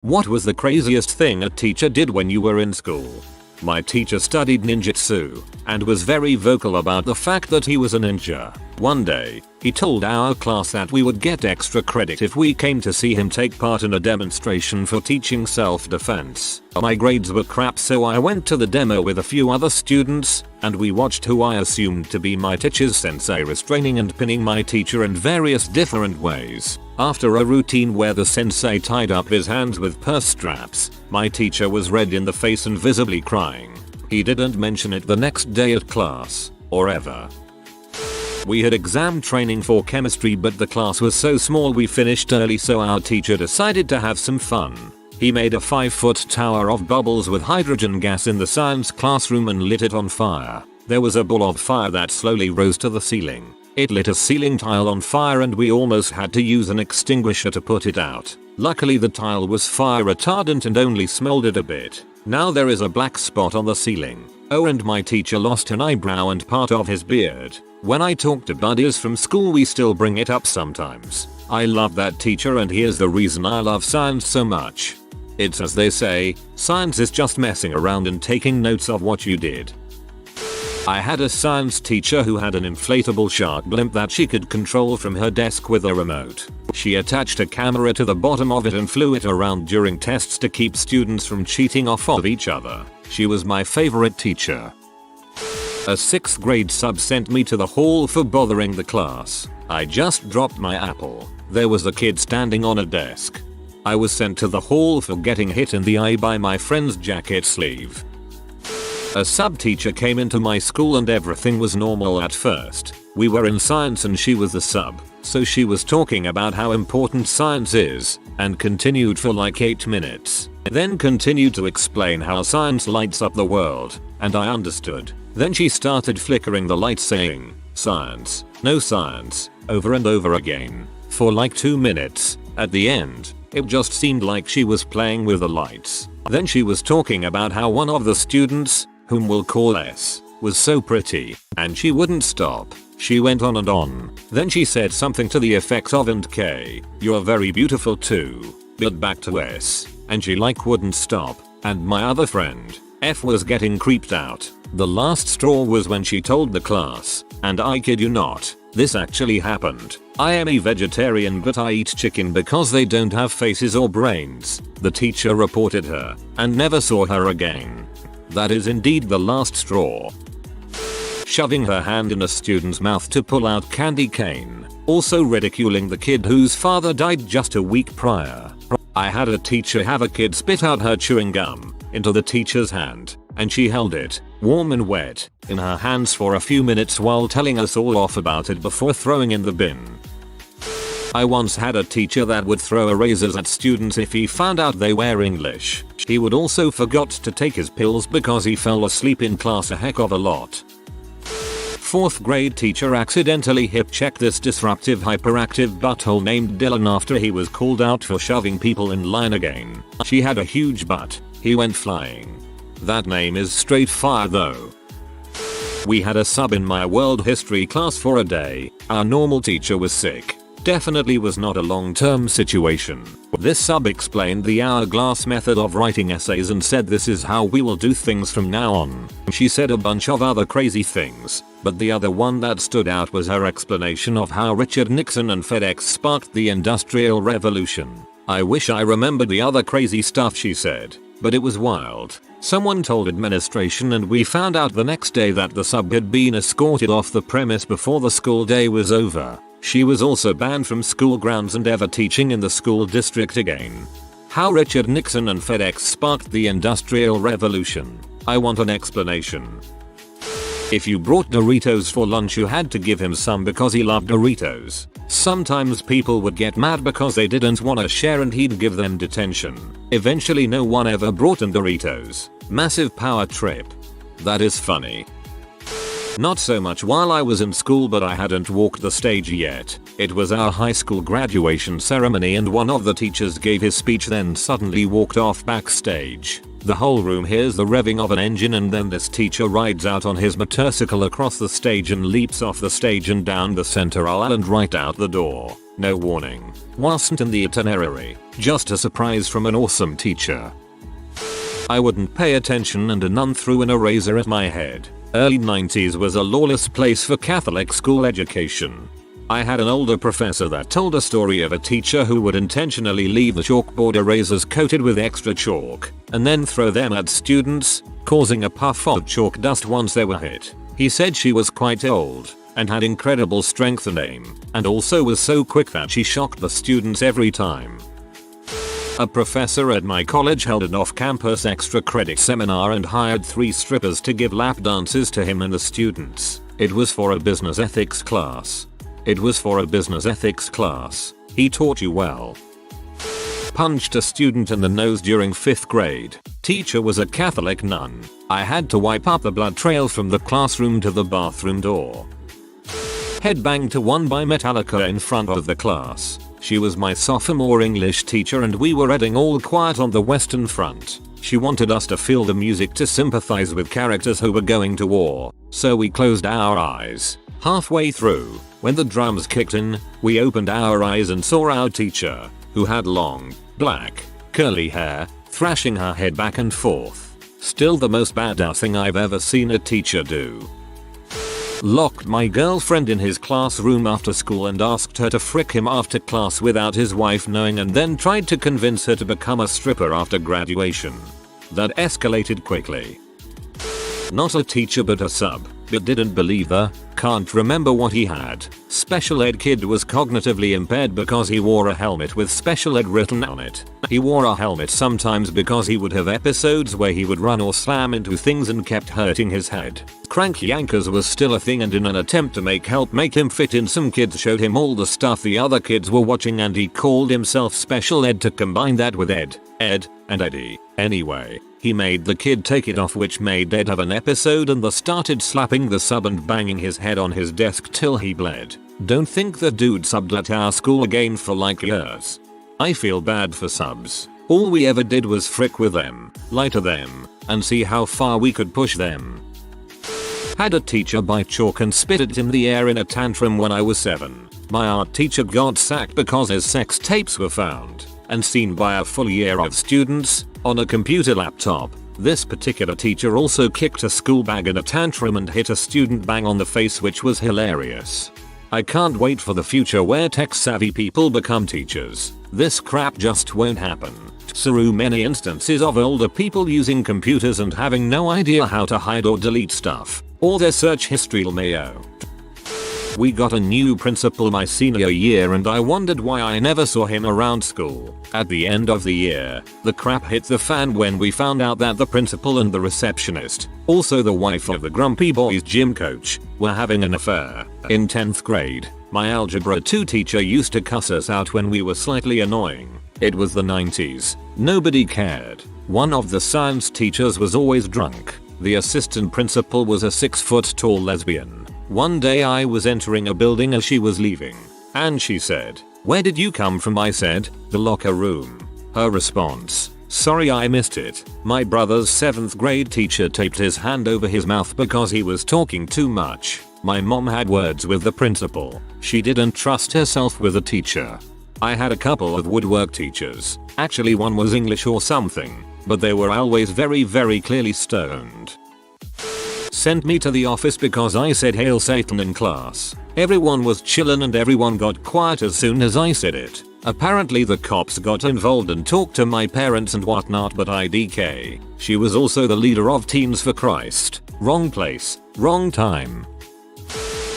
What was the craziest thing a teacher did when you were in school? My teacher studied ninjutsu and was very vocal about the fact that he was a ninja. One day, he told our class that we would get extra credit if we came to see him take part in a demonstration for teaching self-defense. My grades were crap, so I went to the demo with a few other students, and we watched who I assumed to be my teacher's sensei restraining and pinning my teacher in various different ways. After a routine where the sensei tied up his hands with purse straps, my teacher was red in the face and visibly crying. He didn't mention it the next day at class, or ever. We had exam training for chemistry, but the class was so small we finished early, so our teacher decided to have some fun. He made a 5-foot tower of bubbles with hydrogen gas in the science classroom and lit it on fire. There was a ball of fire that slowly rose to the ceiling. It lit a ceiling tile on fire and we almost had to use an extinguisher to put it out. Luckily the tile was fire retardant and only smoldered a bit. Now there is a black spot on the ceiling. Oh, and my teacher lost an eyebrow and part of his beard. When I talk to buddies from school we still bring it up sometimes. I love that teacher, and here's the reason I love science so much. It's as they say, science is just messing around and taking notes of what you did. I had a science teacher who had an inflatable shark blimp that she could control from her desk with a remote. She attached a camera to the bottom of it and flew it around during tests to keep students from cheating off of each other. She was my favorite teacher. A 6th grade sub sent me to the hall for bothering the class. I just dropped my apple. There was a kid standing on a desk. I was sent to the hall for getting hit in the eye by my friend's jacket sleeve. A sub teacher came into my school and everything was normal at first. We were in science and she was the sub, so she was talking about how important science is, and continued for like 8 minutes. Then continued to explain how science lights up the world, and I understood. Then she started flickering the light saying, "Science, no science," over and over again, for like 2 minutes. At the end, it just seemed like she was playing with the lights. Then she was talking about how one of the students, whom we'll call S, was so pretty, and she wouldn't stop. She went on and on. Then she said something to the effect of, "And K, you're very beautiful too." But back to S, and she like wouldn't stop, and my other friend, F, was getting creeped out. The last straw was when she told the class, and I kid you not, this actually happened, "I am a vegetarian but I eat chicken because they don't have faces or brains." The teacher reported her, and never saw her again. That is indeed the last straw. Shoving her hand in a student's mouth to pull out candy cane. Also ridiculing the kid whose father died just a week prior. I had a teacher have a kid spit out her chewing gum into the teacher's hand, and she held it, warm and wet, in her hands for a few minutes while telling us all off about it before throwing in the bin. I once had a teacher that would throw erasers at students if he found out they were English. He would also forgot to take his pills because he fell asleep in class a heck of a lot. 4th grade teacher accidentally hip checked this disruptive hyperactive butthole named Dylan after he was called out for shoving people in line again. She had a huge butt. He went flying. That name is straight fire though. We had a sub in my world history class for a day. Our normal teacher was sick. Definitely was not a long-term situation. This sub explained the hourglass method of writing essays and said this is how we will do things from now on. She said a bunch of other crazy things, but the other one that stood out was her explanation of how Richard Nixon and FedEx sparked the Industrial Revolution. I wish I remembered the other crazy stuff she said, but it was wild. Someone told administration and we found out the next day that the sub had been escorted off the premise before the school day was over. She was also banned from school grounds and ever teaching in the school district again. How Richard Nixon and FedEx sparked the Industrial Revolution. I want an explanation. If you brought Doritos for lunch you had to give him some because he loved Doritos. Sometimes people would get mad because they didn't want to share and he'd give them detention. Eventually no one ever brought him Doritos. Massive power trip. That is funny. Not so much while I was in school, but I hadn't walked the stage yet. It was our high school graduation ceremony and one of the teachers gave his speech then suddenly walked off backstage. The whole room hears the revving of an engine, and then this teacher rides out on his motorcycle across the stage and leaps off the stage and down the center aisle and right out the door. No warning. Wasn't in the itinerary. Just a surprise from an awesome teacher. I wouldn't pay attention and a nun threw an eraser at my head. Early 90s was a lawless place for Catholic school education. I had an older professor that told a story of a teacher who would intentionally leave the chalkboard erasers coated with extra chalk and then throw them at students, causing a puff of chalk dust once they were hit. He said she was quite old and had incredible strength and aim, and also was so quick that she shocked the students every time. A professor at my college held an off-campus extra credit seminar and hired 3 strippers to give lap dances to him and the students. It was for a business ethics class. He taught you well. Punched a student in the nose during 5th grade. Teacher was a Catholic nun. I had to wipe up the blood trail from the classroom to the bathroom door. Headbanged to One by Metallica in front of the class. She was my sophomore English teacher and we were reading All Quiet on the Western Front. She wanted us to feel the music to sympathize with characters who were going to war, so we closed our eyes. Halfway through, when the drums kicked in, we opened our eyes and saw our teacher, who had long, black, curly hair, thrashing her head back and forth. Still the most badass thing I've ever seen a teacher do. Locked my girlfriend in his classroom after school and asked her to frick him after class without his wife knowing, and then tried to convince her to become a stripper after graduation. That escalated quickly. Not a teacher but a sub, but didn't believe her, can't remember what he had. Special ed kid was cognitively impaired because he wore a helmet with special ed written on it. He wore a helmet sometimes because he would have episodes where he would run or slam into things and kept hurting his head. Crank yankers was still a thing, and in an attempt to make him fit in, some kids showed him all the stuff the other kids were watching and he called himself special ed to combine that with Ed, and Eddie. Anyway, he made the kid take it off, which made Ed have an episode and the started slapping the sub and banging his head on his desk till he bled. Don't think the dude subbed at our school again for like years. I feel bad for subs. All we ever did was frick with them, lie to them, and see how far we could push them. Had a teacher bite chalk and spit it in the air in a tantrum when I was 7. My art teacher got sacked because his sex tapes were found and seen by a full year of students on a computer laptop. This particular teacher also kicked a school bag in a tantrum and hit a student bang on the face, which was hilarious. I can't wait for the future where tech-savvy people become teachers. This crap just won't happen. So many instances of older people using computers and having no idea how to hide or delete stuff, or their search history mayo. We got a new principal my senior year and I wondered why I never saw him around school. At the end of the year, the crap hit the fan when we found out that the principal and the receptionist, also the wife of the grumpy boys gym coach, were having an affair. In 10th grade, my algebra 2 teacher used to cuss us out when we were slightly annoying. It was the 90s. Nobody cared. One of the science teachers was always drunk. The assistant principal was a 6-foot tall lesbian. One day I was entering a building as she was leaving, and she said, "Where did you come from?" I said, "The locker room." Her response, "Sorry, I missed it." My brother's 7th grade teacher taped his hand over his mouth because he was talking too much. My mom had words with the principal. She didn't trust herself with a teacher. I had a couple of woodwork teachers. Actually, one was English or something, but they were always very clearly stoned. Sent me to the office because I said "Hail Satan" in class. Everyone was chillin' and everyone got quiet as soon as I said it. Apparently the cops got involved and talked to my parents and whatnot, but IDK. She was also the leader of Teens for Christ. Wrong place, wrong time.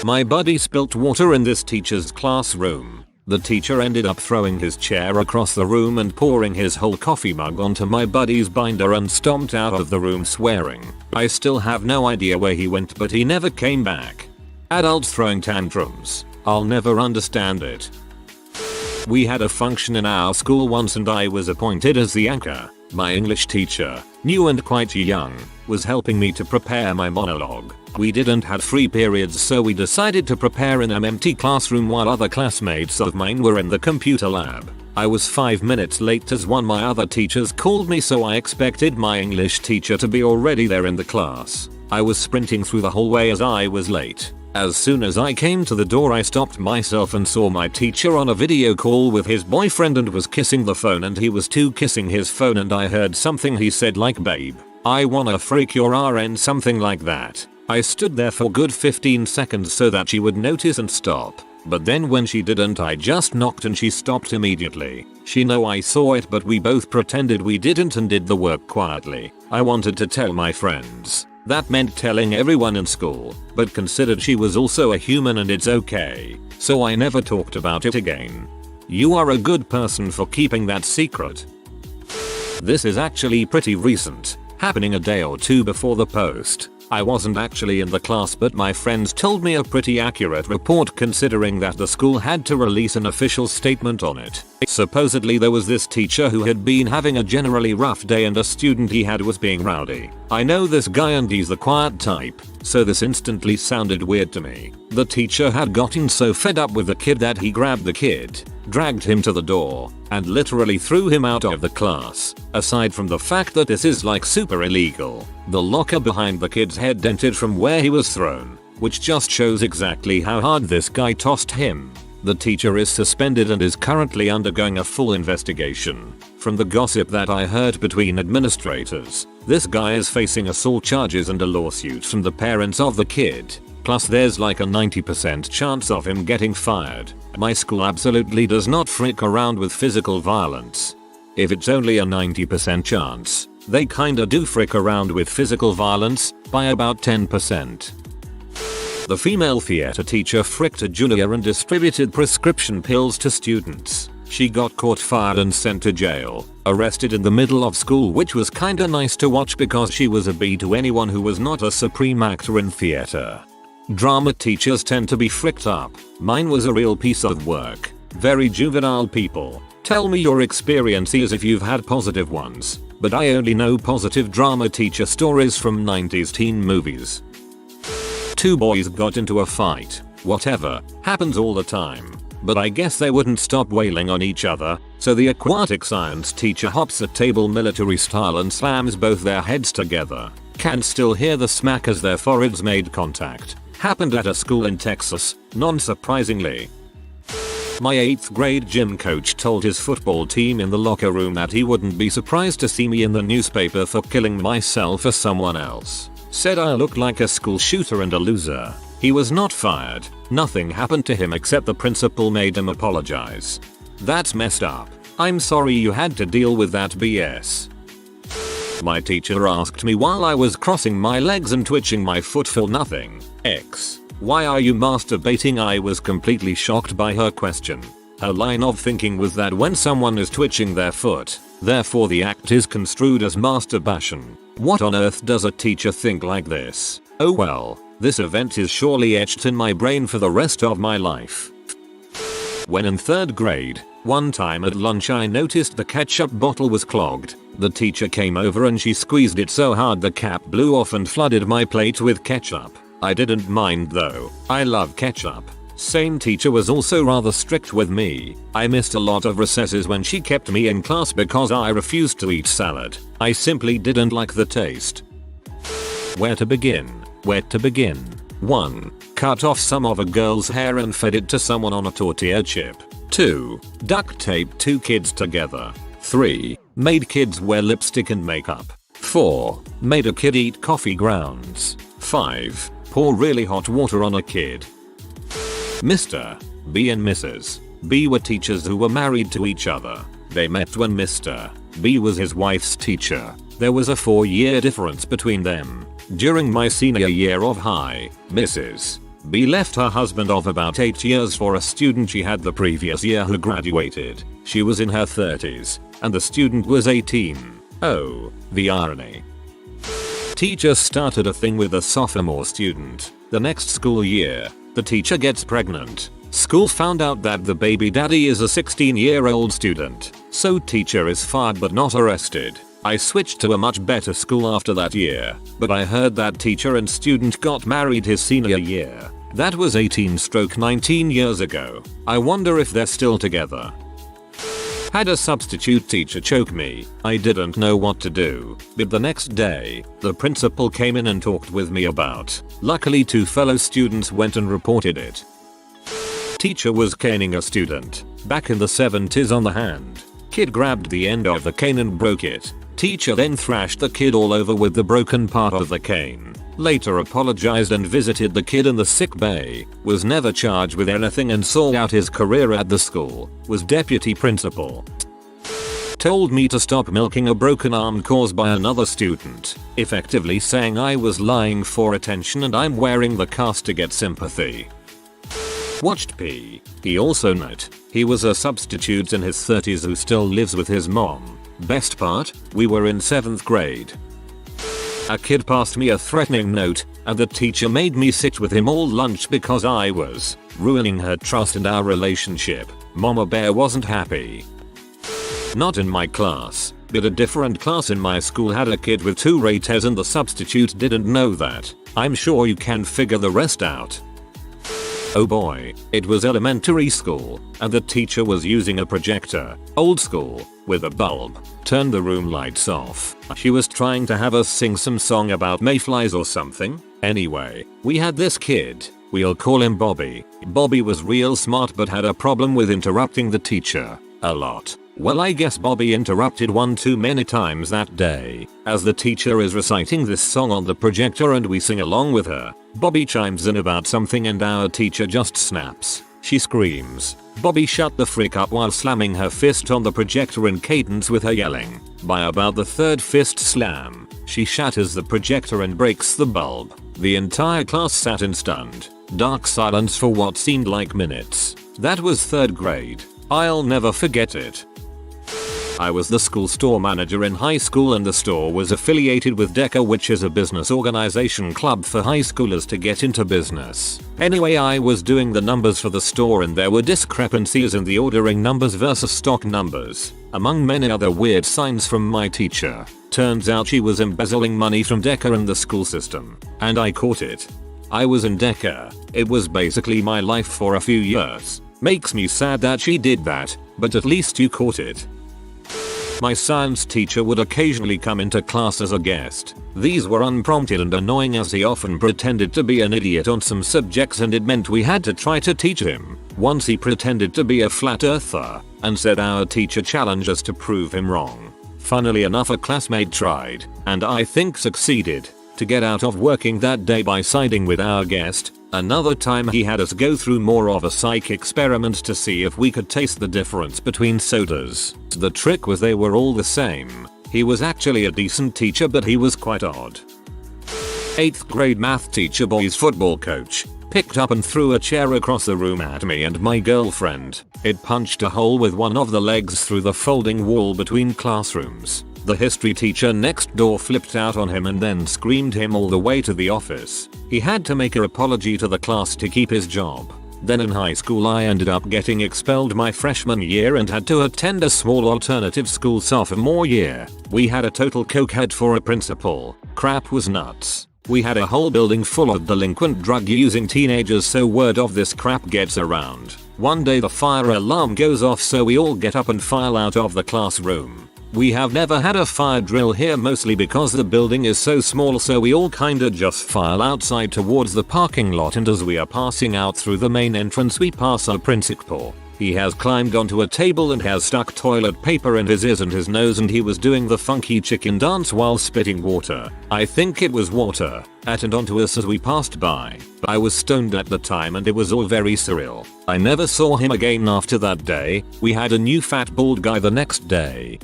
My buddy spilt water in this teacher's classroom. The teacher ended up throwing his chair across the room and pouring his whole coffee mug onto my buddy's binder and stomped out of the room swearing. I still have no idea where he went, but he never came back. Adults throwing tantrums. I'll never understand it. We had a function in our school once and I was appointed as the anchor. My English teacher, new and quite young, was helping me to prepare my monologue. We didn't have free periods, so we decided to prepare in an empty classroom while other classmates of mine were in the computer lab. I was 5 minutes late as one of my other teachers called me, so I expected my English teacher to be already there in the class. I was sprinting through the hallway as I was late. As soon as I came to the door, I stopped myself and saw my teacher on a video call with his boyfriend and was kissing the phone, and he was too kissing his phone, and I heard something he said like, "Babe, I wanna freak your RN," something like that. I stood there for good 15 seconds so that she would notice and stop. But then when she didn't, I just knocked and she stopped immediately. She knew I saw it, but we both pretended we didn't and did the work quietly. I wanted to tell my friends. That meant telling everyone in school, but considered she was also a human and it's okay. So I never talked about it again. You are a good person for keeping that secret. This is actually pretty recent, happening a day or two before the post. I wasn't actually in the class, but my friends told me a pretty accurate report considering that the school had to release an official statement on it. Supposedly there was this teacher who had been having a generally rough day and a student he had was being rowdy. I know this guy and he's the quiet type, so this instantly sounded weird to me. The teacher had gotten so fed up with the kid that he grabbed the kid, dragged him to the door, and literally threw him out of the class. Aside from the fact that this is like super illegal, the locker behind the kid's head dented from where he was thrown, which just shows exactly how hard this guy tossed him. The teacher is suspended and is currently undergoing a full investigation. From the gossip that I heard between administrators, this guy is facing assault charges and a lawsuit from the parents of the kid. Plus there's like a 90% chance of him getting fired. My school absolutely does not frick around with physical violence. If it's only a 90% chance, they kinda do frick around with physical violence by about 10%. The female theater teacher fricked a junior and distributed prescription pills to students. She got caught, fired and sent to jail. Arrested in the middle of school, which was kinda nice to watch because she was a B to anyone who was not a supreme actor in theater. Drama teachers tend to be fricked up. Mine was a real piece of work. Very juvenile people. Tell me your experiences if you've had positive ones. But I only know positive drama teacher stories from 90s teen movies. Two boys got into a fight. Whatever. Happens all the time. But I guess they wouldn't stop wailing on each other, so the aquatic science teacher hops a table military style and slams both their heads together. Can still hear the smack as their foreheads made contact. Happened at a school in Texas, non-surprisingly. My 8th grade gym coach told his football team in the locker room that he wouldn't be surprised to see me in the newspaper for killing myself or someone else. Said I looked like a school shooter and a loser. He was not fired. Nothing happened to him except the principal made him apologize. That's messed up. I'm sorry you had to deal with that BS. My teacher asked me while I was crossing my legs and twitching my foot for nothing. X. Why are you masturbating? I was completely shocked by her question. Her line of thinking was that when someone is twitching their foot, therefore the act is construed as masturbation. What on earth does a teacher think like this? Oh well, this event is surely etched in my brain for the rest of my life. When in 3rd grade, one time at lunch I noticed the ketchup bottle was clogged. The teacher came over and she squeezed it so hard the cap blew off and flooded my plate with ketchup. I didn't mind though. I love ketchup. Same teacher was also rather strict with me. I missed a lot of recesses when she kept me in class because I refused to eat salad. I simply didn't like the taste. Where to begin? Where to begin? 1. Cut off some of a girl's hair and fed it to someone on a tortilla chip. 2. Duct tape 2 kids together. 3. Made kids wear lipstick and makeup. 4. Made a kid eat coffee grounds. 5. Pour really hot water on a kid. Mr. B and Mrs. B were teachers who were married to each other. They met when Mr. B was his wife's teacher. There was a 4-year difference between them. During my senior year of high, Mrs. B left her husband of about 8 years for a student she had the previous year who graduated. She was in her 30s, and the student was 18. Oh, the irony. Teacher started a thing with a sophomore student. The next school year, the teacher gets pregnant. School found out that the baby daddy is a 16-year-old student. So teacher is fired but not arrested. I switched to a much better school after that year, but I heard that teacher and student got married his senior year. That was 18/19 years ago. I wonder if they're still together. Had a substitute teacher choke me. I didn't know what to do, but the next day, the principal came in and talked with me about. Luckily 2 fellow students went and reported it. Teacher was caning a student. Back in the 70s on the hand. Kid grabbed the end of the cane and broke it. Teacher then thrashed the kid all over with the broken part of the cane. Later apologized and visited the kid in the sick bay. Was never charged with anything and saw out his career at the school. Was deputy principal. Told me to stop milking a broken arm caused by another student, effectively saying I was lying for attention and I'm wearing the cast to get sympathy. Watched P. He also note, he was a substitute in his 30s who still lives with his mom. Best part, we were in 7th grade. A kid passed me a threatening note, and the teacher made me sit with him all lunch because I was ruining her trust and our relationship. Mama Bear wasn't happy. Not in my class, but a different class in my school had a kid with 2 raters and the substitute didn't know that. I'm sure you can figure the rest out. Oh boy, it was elementary school, and the teacher was using a projector, old school, with a bulb. Turned the room lights off. She was trying to have us sing some song about mayflies or something. Anyway, we had this kid, we'll call him Bobby. Bobby was real smart but had a problem with interrupting the teacher. A lot. Well, I guess Bobby interrupted one too many times that day. As the teacher is reciting this song on the projector and we sing along with her, Bobby chimes in about something and our teacher just snaps. She screams. Bobby shut the frick up while slamming her fist on the projector in cadence with her yelling. By about the 3rd fist slam, she shatters the projector and breaks the bulb. The entire class sat in stunned, dark silence for what seemed like minutes. That was 3rd grade. I'll never forget it. I was the school store manager in high school and the store was affiliated with DECA, which is a business organization club for high schoolers to get into business. Anyway, I was doing the numbers for the store and there were discrepancies in the ordering numbers versus stock numbers, among many other weird signs from my teacher. Turns out she was embezzling money from DECA and the school system, and I caught it. I was in DECA. It was basically my life for a few years. Makes me sad that she did that, but at least you caught it. My science teacher would occasionally come into class as a guest. These were unprompted and annoying as he often pretended to be an idiot on some subjects and it meant we had to try to teach him. Once he pretended to be a flat earther and said our teacher challenged us to prove him wrong. Funnily enough, a classmate tried, and I think succeeded, to get out of working that day by siding with our guest. Another time he had us go through more of a psych experiment to see if we could taste the difference between sodas. The trick was they were all the same. He was actually a decent teacher but he was quite odd. 8th grade math teacher, boys football coach, picked up and threw a chair across the room at me and my girlfriend. It punched a hole with one of the legs through the folding wall between classrooms. The history teacher next door flipped out on him and then screamed him all the way to the office. He had to make an apology to the class to keep his job. Then in high school I ended up getting expelled my freshman year and had to attend a small alternative school sophomore year. We had a total cokehead for a principal. Crap was nuts. We had a whole building full of delinquent drug using teenagers, so word of this crap gets around. One day the fire alarm goes off, so we all get up and file out of the classroom. We have never had a fire drill here, mostly because the building is so small, so we all kinda just file outside towards the parking lot, and as we are passing out through the main entrance we pass our principal. He has climbed onto a table and has stuck toilet paper in his ears and his nose, and he was doing the funky chicken dance while spitting water. I think it was water at and onto us as we passed by. I was stoned at the time and it was all very surreal. I never saw him again after that day. We had a new fat bald guy the next day.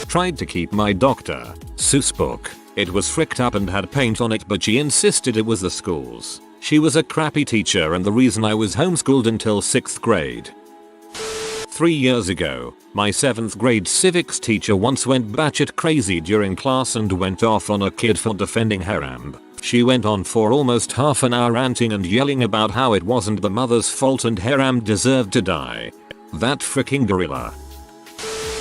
Tried to keep my Dr. Seuss book. It was fricked up and had paint on it, but she insisted it was the school's. She was a crappy teacher and the reason I was homeschooled until 6th grade. 3 years ago, my 7th grade civics teacher once went batshit crazy during class and went off on a kid for defending haram. She went on for almost half an hour ranting and yelling about how it wasn't the mother's fault and haram deserved to die. That freaking gorilla.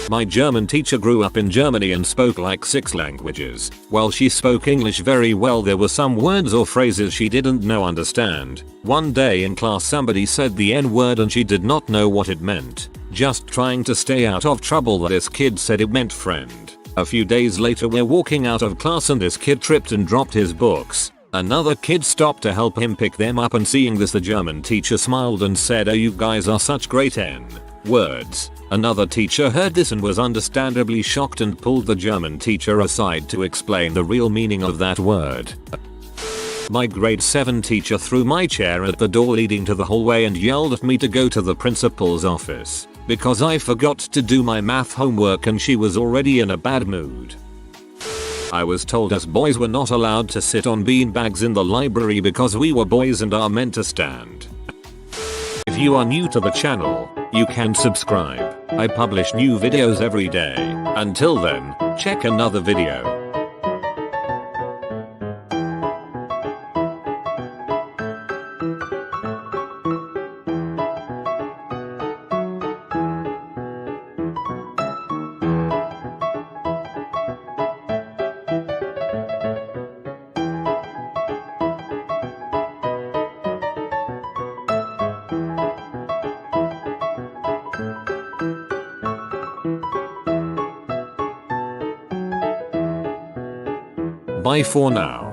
My German teacher grew up in Germany and spoke like 6 languages. While she spoke English very well, there were some words or phrases she didn't understand. One day in class somebody said the N-word and she did not know what it meant. Just trying to stay out of trouble, this kid said it meant friend. A few days later we're walking out of class and this kid tripped and dropped his books. Another kid stopped to help him pick them up, and seeing this the German teacher smiled and said, "Oh, you guys are such great N-words." Another teacher heard this and was understandably shocked and pulled the German teacher aside to explain the real meaning of that word. My grade 7 teacher threw my chair at the door leading to the hallway and yelled at me to go to the principal's office because I forgot to do my math homework and she was already in a bad mood. I was told us boys were not allowed to sit on beanbags in the library because we were boys and are meant to stand. If you are new to the channel, you can subscribe. I publish new videos every day. Until then, check another video. Bye for now.